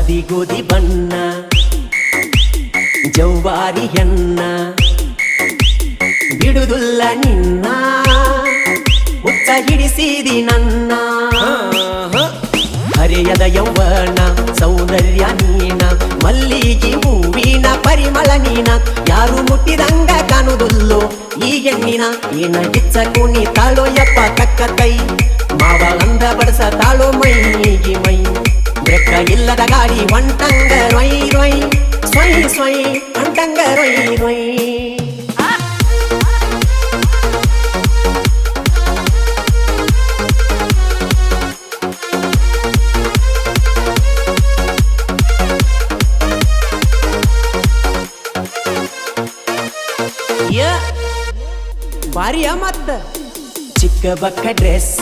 ಹಳದಿ ಗೋಧಿ ಬಣ್ಣ ಜವ್ವಾರಿ ಹೆಣ್ಣ ಬಿಡುದುಲ್ಲ ನಿನ್ನ ಹುಚ್ಚ ಹಿಡಿಸಿದಿ ನನ್ನ ಹರೆಯದ ಯೌವನ ಸೌಂದರ್ಯ ನೀನ ಮಲ್ಲಿಗೆ ಹೂವಿನ ಪರಿಮಳ ನೀನ ಯಾರು ಮುಟ್ಟಿದಂಗ ಕಾಣುವುದಿಲ್ಲೋ ಈ ಹೆಣ್ಣಿನ ಏನ ಗಿಚ್ಚ ಕುಣಿ ತಾಳೋ ಯಪ್ಪ ಕಕ್ಕ ಕೈ ಮಾವ ಅಂದ ಬಡಸ ತಾಳೋ ಮೈಗೆ ಮೈ ಬ್ರೆಕ್ಕ ಇಲ್ಲದ ಗಾಡಿ ಹೊಂಟಂಗ ರೊಯ್ ರೊಯ್ ಸ್ವಯ್ ಸ್ವಯ್ ಹೊಂಟಂಗ ರೊಯ್ ರೊಯ್ ಬಾರಿಯ ಮತ್ತ ಚಿಕ್ಕ ಬಕ್ಕ ಡ್ರೆಸ್